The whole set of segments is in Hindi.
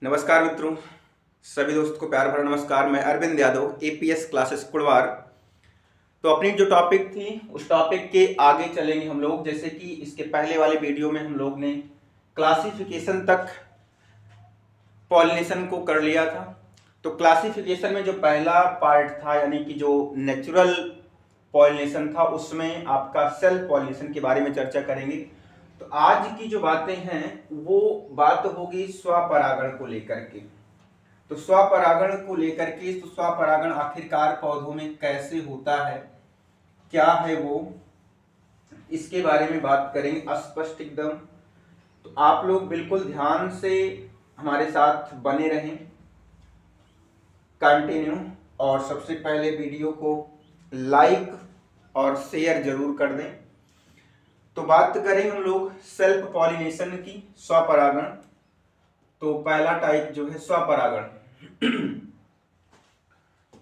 नमस्कार मित्रों, सभी दोस्तों को प्यार भरा नमस्कार। मैं अरविंद यादव, एपीएस क्लासेस कुड़वार। तो अपनी जो टॉपिक थी उस टॉपिक के आगे चलेंगे हम लोग। जैसे कि इसके पहले वाले वीडियो में हम लोग ने क्लासिफिकेशन तक पॉलिनेशन को कर लिया था। तो क्लासिफिकेशन में जो पहला पार्ट था यानी कि जो नेचुरल पॉलिनेशन था, उसमें आपका सेल्फ पॉलिनेशन के बारे में चर्चा करेंगे। तो आज की जो बातें हैं वो बात होगी स्वपरागण को लेकर के। तो स्वपरागण को लेकर के, तो स्वपरागण आखिरकार पौधों में कैसे होता है, क्या है वो, इसके बारे में बात करेंगे स्पष्ट एकदम। तो आप लोग बिल्कुल ध्यान से हमारे साथ बने रहें, कंटिन्यू। और सबसे पहले वीडियो को लाइक और शेयर जरूर कर दें। तो बात करें हम लोग सेल्फ पॉलिनेशन की, स्वपरागण। तो पहला टाइप जो है स्वपरागण।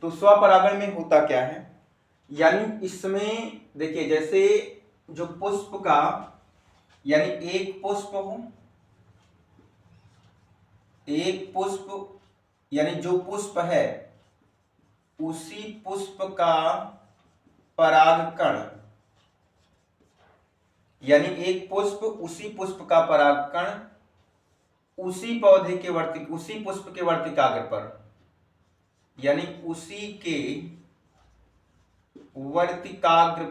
तो स्वपरागण में होता क्या है, यानी इसमें देखिए जैसे जो पुष्प का यानी एक पुष्प यानी जो पुष्प है उसी पुष्प का परागकण, यानी एक पुष्प उसी पुष्प का परागकण उसी पुष्प के वर्तिकाग्र पर, यानी उसी के वर्तिकाग्र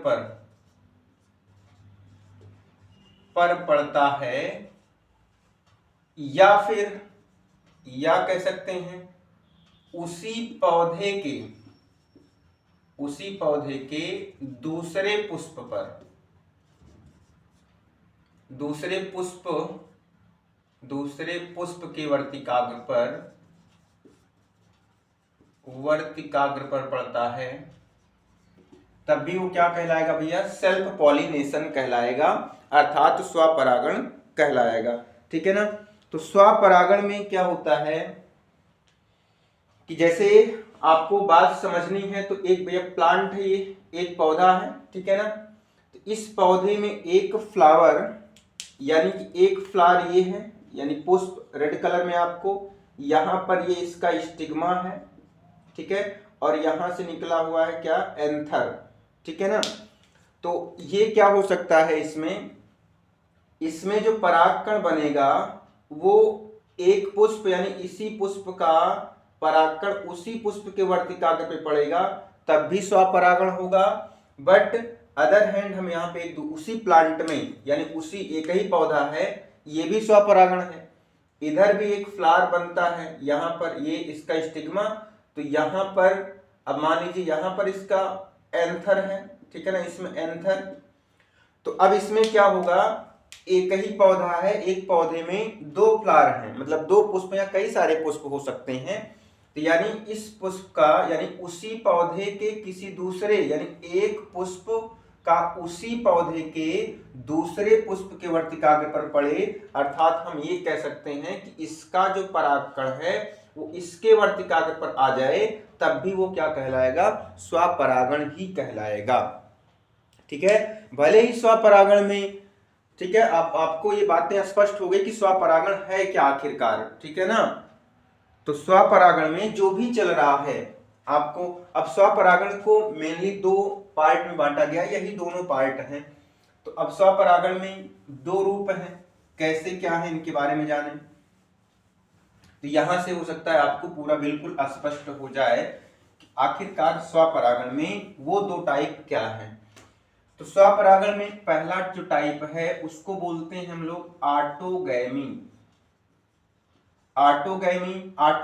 पर पड़ता है, या फिर या कह सकते हैं उसी पौधे के दूसरे पुष्प के वर्तिकाग्र पर पड़ता है, तब भी वो क्या कहलाएगा भैया, सेल्फ पॉलिनेशन कहलाएगा, अर्थात स्वपरागण कहलाएगा। ठीक है ना। तो स्वपरागण में क्या होता है कि जैसे आपको बात समझनी है तो एक भैया प्लांट है, ये एक पौधा है, ठीक है ना। तो इस पौधे में एक फ्लावर यानी कि एक फ्लावर ये है, यानी पुष्प रेड कलर में आपको यहां पर ये इसका स्टिग्मा है, ठीक है, और यहां से निकला हुआ है क्या, एंथर, ठीक है ना। तो ये क्या हो सकता है, इसमें जो परागकण बनेगा वो एक पुष्प यानी इसी पुष्प का परागकण उसी पुष्प के वर्तिकाग्र पे पड़ेगा, तब भी स्वपरागण होगा। बट अदर हैंड हम यहाँ पे उसी प्लांट में यानी उसी एक ही पौधा है, ये भी स्वपरागण है। इधर भी एक फ्लावर बनता है, यहाँ पर ये इसका स्टिग्मा, तो यहाँ पर अब मान लीजिए यहाँ पर इसका एंथर है, ठीक है ना, इसमें एंथर। तो अब इसमें क्या होगा, एक ही पौधा है, एक पौधे में दो फ्लावर हैं, मतलब दो पुष्प या कई सारे पुष्प हो सकते हैं। तो यानी इस पुष्प का यानी उसी पौधे के किसी दूसरे यानी एक पुष्प का उसी पौधे के दूसरे पुष्प के वर्तिकाग्र पर पड़े, अर्थात हम ये कह सकते हैं कि इसका जो परागकण है वो इसके वर्तिकाग्र पर आ जाए, तब भी वो क्या कहलाएगा, स्वपरागण ही कहलाएगा। ठीक है, भले ही स्वपरागण में, ठीक है, आपको ये बातें स्पष्ट हो गई कि स्वपरागण है क्या आखिरकार, ठीक है ना। तो स्वपरागण में जो भी चल रहा है आपको, अब स्वपरागण को मेनली दो पार्ट में बांटा गया, यही दोनों पार्ट हैं। तो अब स्वपरागण में दो रूप हैं, कैसे क्या है इनके बारे में जाने। तो यहां से हो सकता है आपको पूरा बिल्कुल स्पष्ट हो जाए कि आखिरकार स्वपरागण में वो दो टाइप क्या है। तो स्वपरागण में पहला जो टाइप है उसको बोलते हैं हम लोग ऑटोगैमी। ऑटो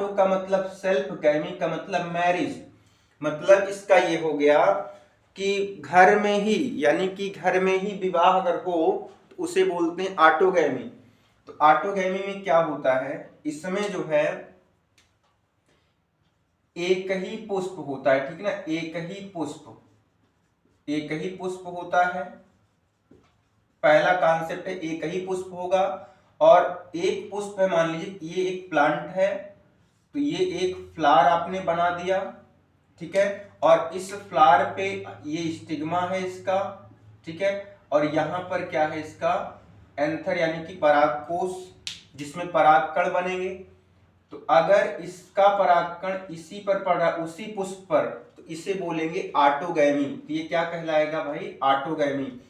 का मतलब सेल्फ, गैमी का मतलब मैरिज। मतलब इसका ये हो गया कि घर में ही यानी कि घर में ही विवाह अगर हो तो उसे बोलते हैं ऑटोगैमी। तो ऑटोगैमी में क्या होता है, इसमें जो है एक ही पुष्प होता है, ठीक है ना, एक ही पुष्प होता है। पहला कॉन्सेप्ट है एक ही पुष्प होगा, और एक पुष्प है, मान लीजिए ये एक प्लांट है, तो ये एक फ्लावर आपने बना दिया, ठीक है, और इस फ्लावर पे ये स्टिग्मा है इसका, ठीक है, और यहां पर क्या है इसका एंथर यानी कि परागकोश, जिसमें परागकण बनेंगे। तो तो अगर इसका परागकण इसी पर पड़ रहा है, उसी पुष्प पर, तो इसे बोलेंगे ऑटोगैमी। तो ये क्या कहलाएगा भाई? ऑटोगैमी।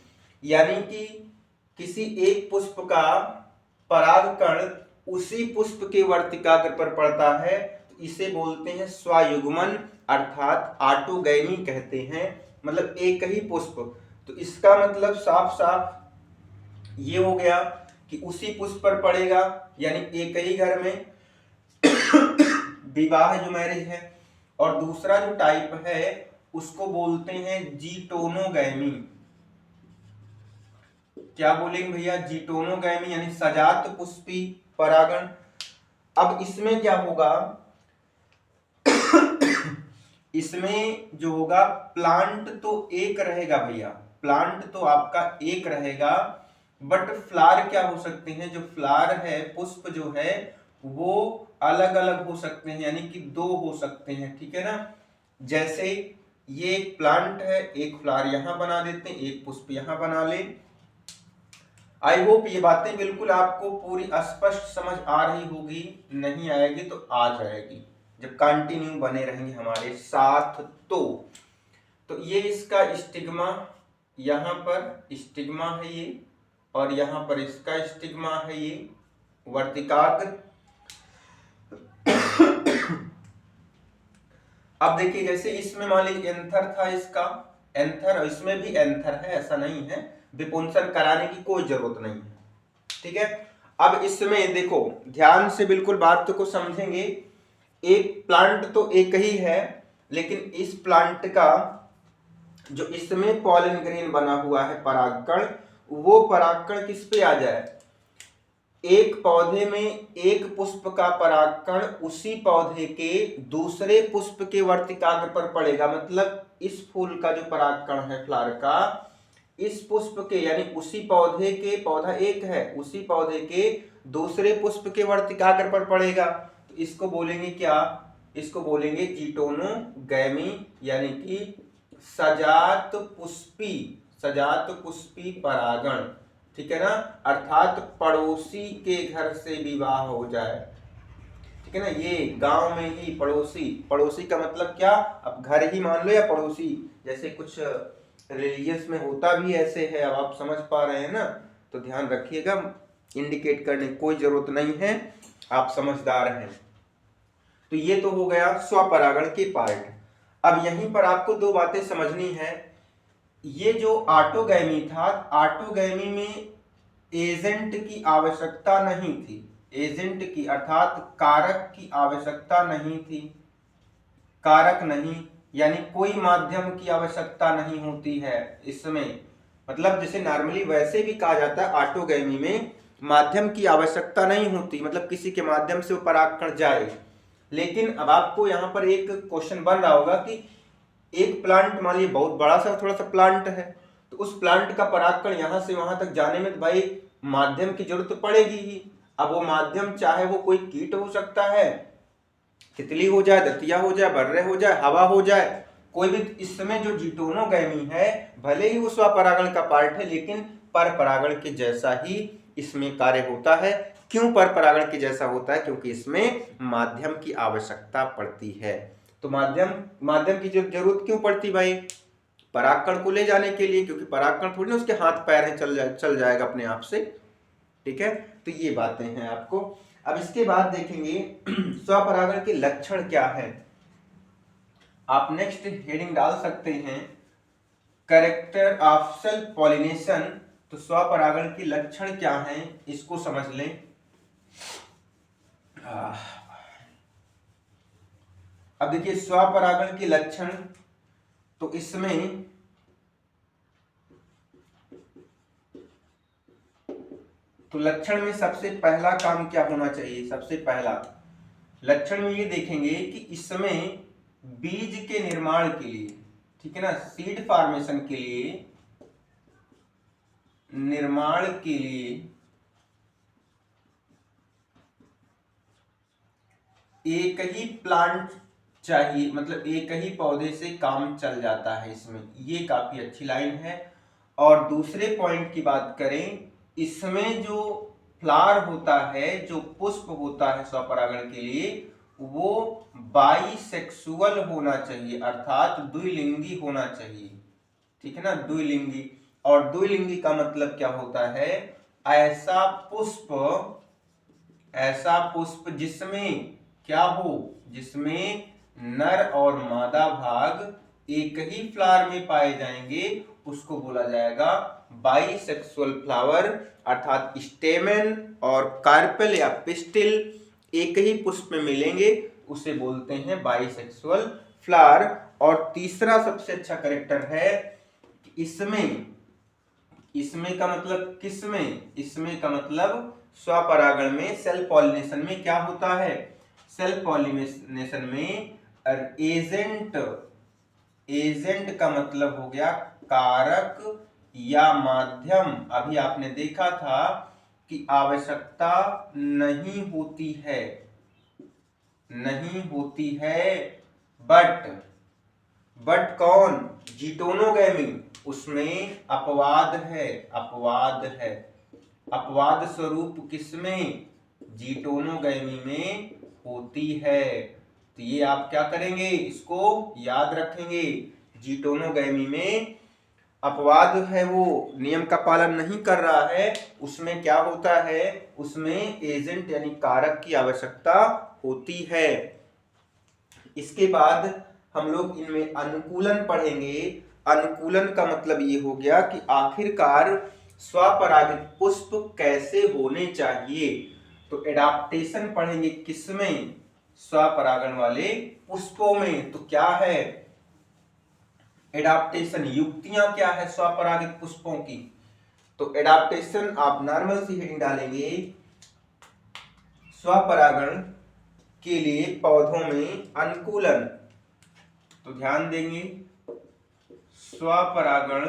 यानी कि किसी एक पुष्प का परागकण उसी पुष्प के वर्तिकाग्र पर पड़ता है, तो इसे बोलते हैं स्वयुग्मन, अर्थात ऑटोगैमी कहते हैं। मतलब एक ही पुष्प। तो इसका मतलब साफ साफ ये हो गया कि उसी पुष्प पर पड़ेगा, यानी एक ही घर में विवाह जो मैरिज है। और दूसरा जो टाइप है उसको बोलते हैं जीटोनोगैमी। क्या बोलेंगे भैया? जीटोनोगैमी, यानी सजात पुष्पी परागण। अब इसमें क्या होगा? इसमें जो होगा, प्लांट तो एक रहेगा भैया, प्लांट तो आपका एक रहेगा, बट फ्लावर क्या हो सकते हैं? जो फ्लावर है, पुष्प जो है, वो अलग अलग हो सकते हैं, यानी कि दो हो सकते हैं। ठीक है ना? जैसे ये एक प्लांट है, एक फ्लावर यहां बना देते हैं, एक पुष्प यहां बना ले। आई होप ये बातें बिल्कुल आपको पूरी स्पष्ट समझ आ रही होगी। नहीं आएगी तो आ जाएगी जब कंटिन्यू बने रहेंगे हमारे साथ। तो ये इसका स्टिग्मा, यहाँ पर स्टिग्मा है ये, और यहाँ पर इसका स्टिग्मा है ये, वर्तिकाग्र। अब देखिए, जैसे इसमें मान लीजिए एंथर था, इसका एंथर, और इसमें भी एंथर है, ऐसा नहीं है, विपुंसन कराने की कोई जरूरत नहीं है। ठीक है? अब इसमें देखो, ध्यान से बिल्कुल बात को समझेंगे। एक प्लांट तो एक ही है, लेकिन इस प्लांट का जो इसमें पॉलन ग्रेन बना हुआ है, परागकण, वो परागकण किस पे आ जाए? एक पौधे में एक पुष्प का परागकण उसी पौधे के दूसरे पुष्प के वर्तिकाग्र पर पड़ेगा। मतलब इस फूल का जो परागकण है, फ्लावर का, इस पुष्प के, यानी उसी पौधे के, पौधा एक है, उसी पौधे के दूसरे पुष्प के वर्तिकाग्र पर पड़ेगा। तो इसको बोलेंगे क्या? इसको बोलेंगे जीटोनोगैमी, यानी कि सजात पुष्पी परागण। ठीक है ना? अर्थात पड़ोसी के घर से विवाह हो जाए। ठीक है ना? ये गांव में ही पड़ोसी का मतलब क्या? अब घर ही मान लो या पड़ोसी, जैसे कुछ रिलीजियस में होता भी ऐसे है। अब आप समझ पा रहे हैं ना? तो ध्यान रखिएगा, इंडिकेट करने की कोई जरूरत नहीं है, आप समझदार हैं। तो ये तो हो गया स्वपरागण के पार्ट। अब यहीं पर आपको दो बातें समझनी है। ये जो ऑटोगैमी था, ऑटोगैमी में एजेंट की आवश्यकता नहीं थी। एजेंट की अर्थात कारक की आवश्यकता नहीं थी। कारक नहीं, यानी कोई माध्यम की आवश्यकता नहीं होती है इसमें। मतलब जैसे नॉर्मली वैसे भी कहा जाता है, ऑटोगैमी में माध्यम की आवश्यकता नहीं होती, मतलब किसी के माध्यम से वो परागकण जाए। लेकिन अब आपको यहाँ पर एक क्वेश्चन बन रहा होगा कि एक प्लांट, मान लीजिए बहुत बड़ा सा थोड़ा सा प्लांट है, तो उस प्लांट का परागकण यहाँ से वहां तक जाने में तो भाई माध्यम की जरूरत पड़ेगी ही। अब वो माध्यम चाहे वो कोई कीट हो सकता है, तितली हो जाए, दतिया हो जाए, बर्रे हो जाए, हवा हो जाए, कोई भी। इसमें जो जीटोनोगैमी है, भले ही वो स्वपरागण का पार्ट है, लेकिन पर परागण के जैसा ही इसमें कार्य होता है। क्यों पर परागण के जैसा होता है? क्योंकि इसमें माध्यम की आवश्यकता पड़ती है। तो माध्यम की जरूरत क्यों पड़ती भाई? परागकण को ले जाने के लिए, क्योंकि परागकण थोड़ी ना उसके हाथ पैर है, चल जाएगा अपने आप से। ठीक है? तो ये बातें हैं आपको। अब इसके बाद देखेंगे स्वपरागण के लक्षण क्या है। आप नेक्स्ट हेडिंग डाल सकते हैं, कैरेक्टर ऑफ सेल्फ पॉलिनेशन। तो स्वपरागण के लक्षण क्या हैं, इसको समझ लें। अब देखिए स्वपरागण के लक्षण, तो इसमें तो लक्षण में सबसे पहला काम क्या होना चाहिए? सबसे पहला लक्षण में ये देखेंगे कि इसमें बीज के निर्माण के लिए, ठीक है ना, सीड फॉर्मेशन के लिए, निर्माण के लिए एक ही प्लांट चाहिए, मतलब एक ही पौधे से काम चल जाता है इसमें। ये काफी अच्छी लाइन है। और दूसरे पॉइंट की बात करें, इसमें जो फ्लावर होता है, जो पुष्प होता है स्वपरागण के लिए वो बाइसेक्सुअल होना चाहिए, अर्थात द्विलिंगी होना चाहिए। ठीक है ना, द्विलिंगी। और द्विलिंगी का मतलब क्या होता है? ऐसा पुष्प जिसमें क्या हो, जिसमें नर और मादा भाग एक ही फ्लावर में पाए जाएंगे, उसको बोला जाएगा बाइसेक्सुअल फ्लावर। अर्थात स्टेमेन और कार्पेल या पिस्टिल एक ही पुष्प में मिलेंगे, उसे बोलते हैं बाइसेक्सुअल फ्लावर। और तीसरा सबसे अच्छा कैरेक्टर है इसमें का मतलब किसमें? इसमें का मतलब स्वपरागण में, सेल्फ पॉलिनेशन में क्या होता है? सेल्फ पॉलिनेशन में एजेंट का मतलब हो गया कारक या माध्यम। अभी आपने देखा था कि आवश्यकता नहीं होती है, बट कौन? जीटोनोगैमी, उसमें अपवाद है। अपवाद स्वरूप किसमें? जीटोनोगैमी में होती है। तो ये आप क्या करेंगे, इसको याद रखेंगे। जीटोनोगैमी में अपवाद है, वो नियम का पालन नहीं कर रहा है, उसमें क्या होता है? उसमें एजेंट यानी कारक की आवश्यकता होती है। इसके बाद हम लोग इनमें अनुकूलन पढ़ेंगे। अनुकूलन का मतलब ये हो गया कि आखिरकार स्वपरागित पुष्प कैसे होने चाहिए। तो एडाप्टेशन पढ़ेंगे किसमें? स्वपरागण वाले पुष्पों में। तो क्या है एडाप्टेशन? युक्तियां क्या है स्वपरागित पुष्पों की? तो एडाप्टेशन आप नॉर्मल सी हेडिंग डालेंगे, स्वपरागण के लिए पौधों में अनुकूलन। तो ध्यान देंगे, स्वपरागण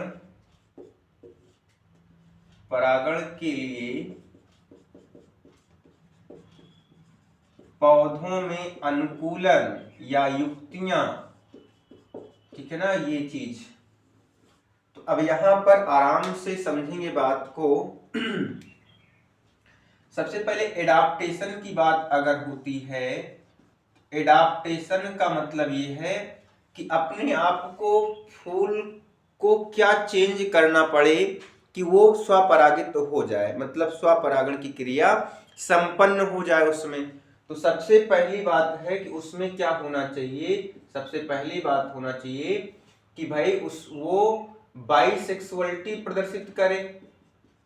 के लिए पौधों में अनुकूलन या युक्तियां, ठीक है ना, ये चीज। तो अब यहां पर आराम से समझेंगे बात को। सबसे पहले एडाप्टेशन की बात अगर होती है, एडाप्टेशन का मतलब ये है कि अपने आप को फूल को क्या चेंज करना पड़े कि वो स्वपरागित हो जाए, मतलब स्वपरागण की क्रिया संपन्न हो जाए उसमें। तो सबसे पहली बात है कि उसमें क्या होना चाहिए? सबसे पहली बात होना चाहिए कि भाई वो बाइसेक्सुअलिटी प्रदर्शित करे।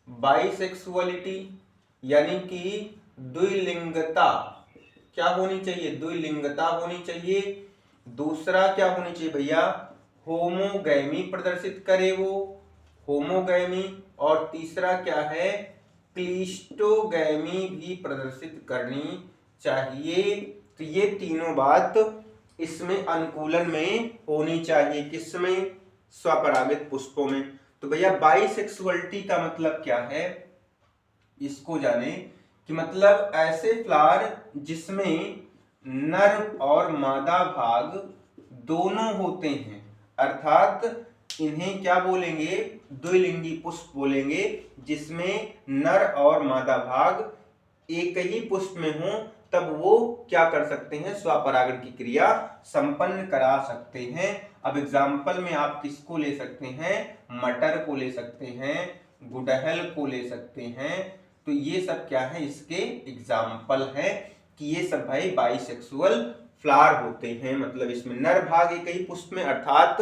बाइसेक्सुअलिटी यानी कि द्विलिंगता क्या होनी चाहिए? द्विलिंगता होनी चाहिए। दूसरा क्या होनी चाहिए भैया? होमोगैमी प्रदर्शित करे वो, होमोगैमी। और तीसरा क्या है? क्लिस्टोगैमी भी प्रदर्शित करनी चाहिए। तो ये तीनों बात इसमें अनुकूलन में होनी चाहिए। किसमें? स्वपरागित पुष्पों में। तो भैया बाइसेक्सुअलिटी का मतलब क्या है, इसको जाने कि मतलब ऐसे फ्लावर जिसमें नर और मादा भाग दोनों होते हैं, अर्थात इन्हें क्या बोलेंगे? द्विलिंगी पुष्प बोलेंगे, जिसमें नर और मादा भाग एक ही पुष्प में हो, तब वो क्या कर सकते हैं? स्वपरागण की क्रिया संपन्न करा सकते हैं। अब एग्जाम्पल में आप किसको ले सकते हैं? मटर को ले सकते हैं, गुड़हल को ले सकते हैं। तो ये सब क्या है? इसके एग्जाम्पल है कि ये सब भाई बाइसेक्सुअल फ्लावर होते हैं। मतलब इसमें नर भाग एक ही पुष्प में, अर्थात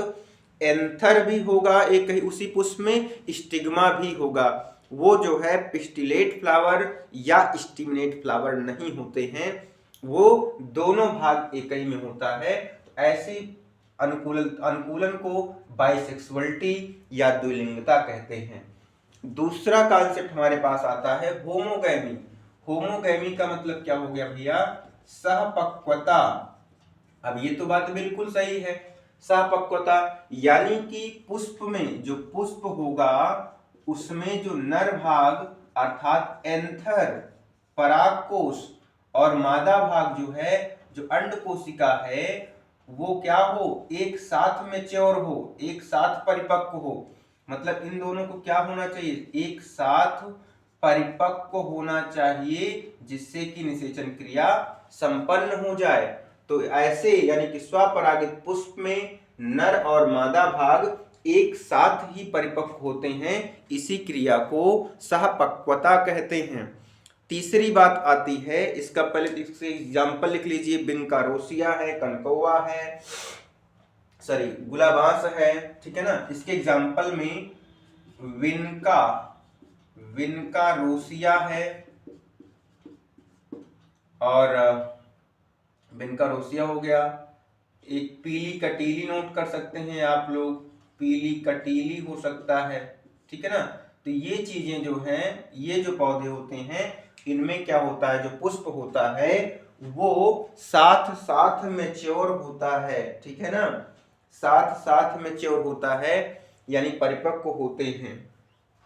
एंथर भी होगा एक ही उसी पुष्प में, स्टिग्मा भी होगा। वो जो है पिस्टिलेट फ्लावर या स्टिमिनेट फ्लावर नहीं होते हैं, वो दोनों भाग एक ही में होता है। ऐसी अनुकूलन को बाइसेक्सुअलिटी या द्विलिंगता कहते हैं। दूसरा कॉन्सेप्ट हमारे पास आता है होमोगैमी। होमोगैमी का मतलब क्या हो गया भैया? सहपक्वता। अब ये तो बात बिल्कुल सही है, सहपक्वता यानी कि पुष्प में जो पुष्प होगा उसमें जो नर भाग अर्थात एंथर परागकोश और मादा भाग जो है, जो अंड कोशिका है, वो क्या हो? एक साथ मैच्योर हो, एक साथ परिपक्व हो। मतलब इन दोनों को क्या होना चाहिए? एक साथ परिपक्व होना चाहिए जिससे कि निषेचन क्रिया संपन्न हो जाए। तो ऐसे यानी कि स्वपरागित पुष्प में नर और मादा भाग एक साथ ही परिपक्व होते हैं, इसी क्रिया को सहपक्वता कहते हैं। तीसरी बात आती है, इसका पहले इससे एग्जाम्पल लिख लीजिए। बिनकारोसिया है, कनकौआ है, सॉरी गुलाबांस है, ठीक है ना। इसके एग्जाम्पल में विनका रोसिया है और बिनका रोसिया हो गया। एक पीली कटीली नोट कर सकते हैं आप लोग, पीली कटीली हो सकता है, ठीक है ना। तो ये चीजें जो हैं, ये जो पौधे होते हैं, इनमें क्या होता है, जो पुष्प होता है वो साथ साथ मैच्योर होता है, ठीक है ना, साथ साथ मैच्योर होता है यानी परिपक्व होते हैं,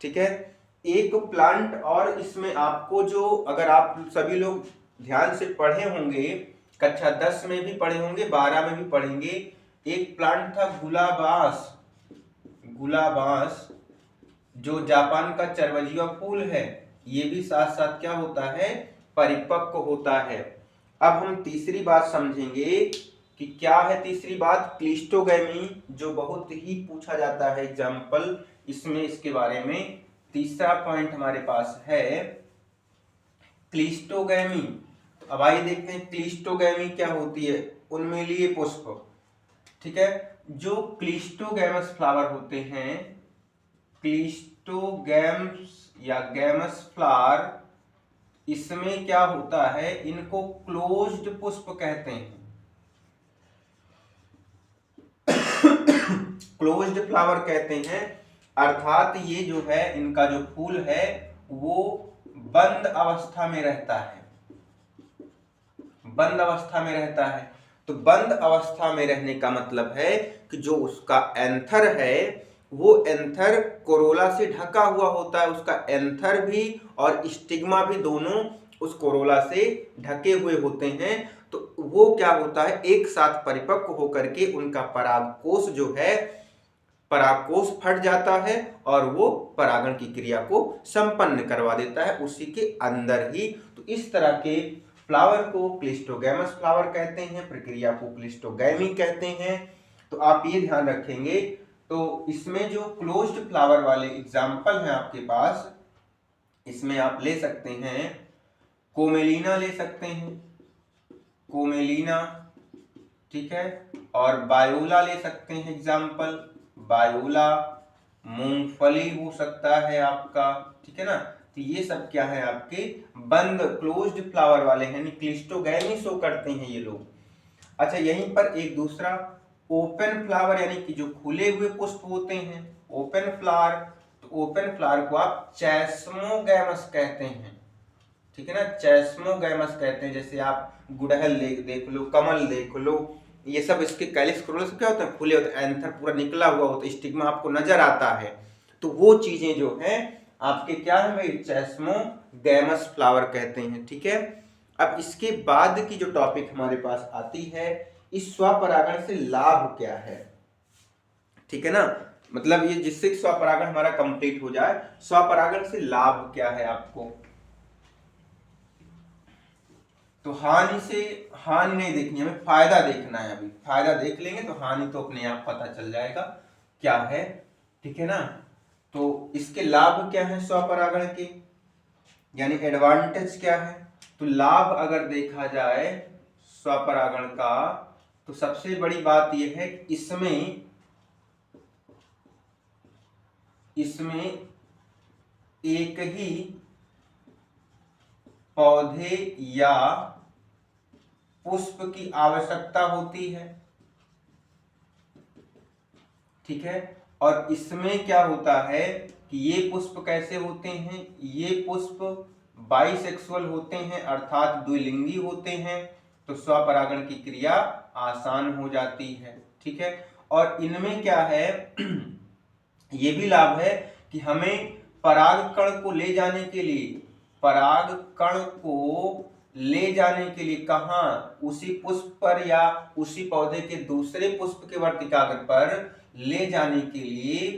ठीक है। एक प्लांट, और इसमें आपको जो, अगर आप सभी लोग ध्यान से पढ़े होंगे, कक्षा 10 में भी पढ़े होंगे, 12 में भी पढ़ेंगे, एक प्लांट था गुलाबांस जो जापान का चरवजिया फूल है, ये भी साथ साथ क्या होता है, परिपक्व होता है। अब हम तीसरी बात समझेंगे कि क्या है तीसरी बात, क्लिस्टोगैमी, जो बहुत ही पूछा जाता है एग्जाम्पल इसमें, इसके बारे में तीसरा पॉइंट हमारे पास है क्लिस्टोगैमी। अब आइए देखते हैं क्लिस्टोगैमी क्या होती है, उन्मूलीय पुष्प, ठीक है। जो क्लिस्टोगैमस फ्लावर होते हैं, क्लिस्टोगैम्स या गैमस फ्लावर, इसमें क्या होता है, इनको क्लोज्ड पुष्प कहते हैं। क्लोज्ड फ्लावर कहते हैं, अर्थात ये जो है इनका जो फूल है वो बंद अवस्था में रहता है, बंद अवस्था में रहता है। तो बंद अवस्था में रहने का मतलब है कि जो उसका एंथर है वो एंथर कोरोला से ढका हुआ होता है, उसका एंथर भी और स्टिग्मा भी दोनों उस कोरोला से ढके हुए होते हैं। तो वो क्या होता है, एक साथ परिपक्व होकर के उनका परागकोश जो है, परागकोश फट जाता है और वो परागण की क्रिया को संपन्न करवा देता है उसी के अंदर ही। तो इस तरह के फ्लावर को क्लिस्टोगैमस फ्लावर कहते हैं, प्रक्रिया को क्लिस्टोगैमी कहते हैं। तो आप ये ध्यान रखेंगे। तो इसमें जो क्लोज्ड फ्लावर वाले एग्जाम्पल हैं आपके पास, इसमें आप ले सकते हैं कोमेलिना, ले सकते हैं कोमेलिना, ठीक है, और बायोला ले सकते हैं एग्जाम्पल, बायोला, मूंगफली हो सकता है आपका, ठीक है ना। तो ये सब क्या है, आपके बंद क्लोज्ड फ्लावर वाले हैं, क्लिस्टोगैमी शो करते हैं ये लोग। अच्छा, यहीं पर एक दूसरा ओपन फ्लावर यानी कि जो खुले हुए पुष्प होते हैं, ओपन फ्लावर, तो ओपन फ्लावर को आप चैस्मोगैमस कहते हैं, ठीक है ना, चैस्मोगैमस कहते हैं। जैसे आप गुड़हल देख लो, कमल देख लो, ये सब इसके कैलिक्स कोरोला से क्या होता है, खुले होते हैं, एंथर पूरा निकला हुआ होता है, स्टिग्मा आपको नजर आता है। तो वो चीजें जो हैं आपके क्या है भाई, चैस्मोगैमस फ्लावर कहते हैं, ठीक है। अब इसके बाद की जो टॉपिक हमारे पास आती है, इस स्वपरागण से लाभ क्या है, ठीक है ना, मतलब ये जिससे स्वपरागण हमारा कंप्लीट हो जाए, स्वपरागण से लाभ क्या है आपको। तो हानि नहीं देखनी, हमें फायदा देखना है। अभी फायदा देख लेंगे तो हानि तो अपने आप पता चल जाएगा क्या है, ठीक है ना। तो इसके लाभ क्या है स्वपरागण के, यानी एडवांटेज क्या है। तो लाभ अगर देखा जाए स्वपरागण का, तो सबसे बड़ी बात यह है कि इसमें एक ही पौधे या पुष्प की आवश्यकता होती है, ठीक है। और इसमें क्या होता है कि ये पुष्प कैसे होते हैं, ये पुष्प बाइसेक्सुअल होते हैं, अर्थात द्विलिंगी होते हैं। तो स्वपरागण की क्रिया आसान हो जाती है, ठीक है। और इनमें क्या है ये भी लाभ है कि हमें परागकण को ले जाने के लिए, परागकण को ले जाने के लिए कहाँ, उसी पुष्प पर या उसी पौधे के दूसरे पुष्प के वर्तिकाग्र पर ले जाने के लिए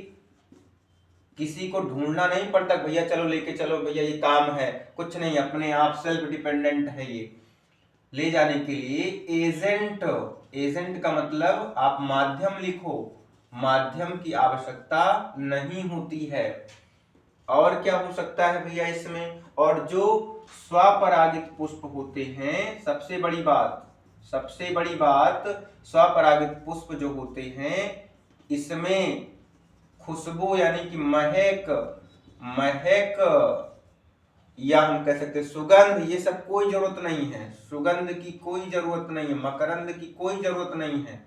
किसी को ढूंढना नहीं पड़ता भैया चलो लेके चलो भैया ये काम है, कुछ नहीं, अपने आप सेल्फ डिपेंडेंट है ये। ले जाने के लिए एजेंट, एजेंट का मतलब आप माध्यम लिखो, माध्यम की आवश्यकता नहीं होती है। और क्या हो सकता है भैया इसमें, और जो स्वपरागित पुष्प होते हैं, सबसे बड़ी बात, सबसे बड़ी बात, स्वपरागित पुष्प जो होते हैं इसमें खुशबू यानी कि महक, महक या हम कह सकते सुगंध, ये सब कोई जरूरत नहीं है, सुगंध की कोई जरूरत नहीं है, मकरंद की कोई जरूरत नहीं है,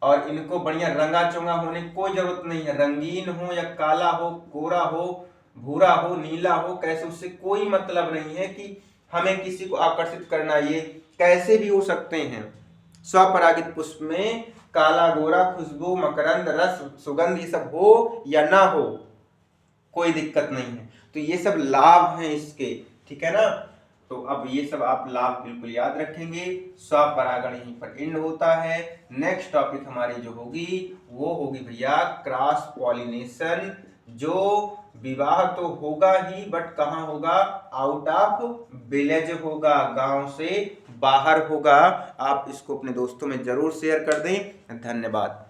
और इनको बढ़िया रंगा चुंगा होने की कोई जरूरत नहीं है। रंगीन हो या काला हो, गोरा हो, भूरा हो, नीला हो, कैसे, उससे कोई मतलब नहीं है कि हमें किसी को आकर्षित करना, ये कैसे भी हो सकते हैं। स्वपरागित पुष्प में काला गोरा, खुशबू, मकरंद, रस, सुगंध ये सब हो या ना हो कोई दिक्कत नहीं है। तो ये सब लाभ हैं इसके, ठीक है ना। तो अब ये सब आप लाभ बिल्कुल याद रखेंगे। स्वपरागण यहीं पर एंड होता है। नेक्स्ट टॉपिक हमारी जो होगी वो होगी भैया क्रॉस पॉलिनेशन, जो विवाह तो होगा ही बट कहाँ होगा, आउट ऑफ विलेज होगा, गांव से बाहर होगा। आप इसको अपने दोस्तों में जरूर शेयर कर दें। धन्यवाद।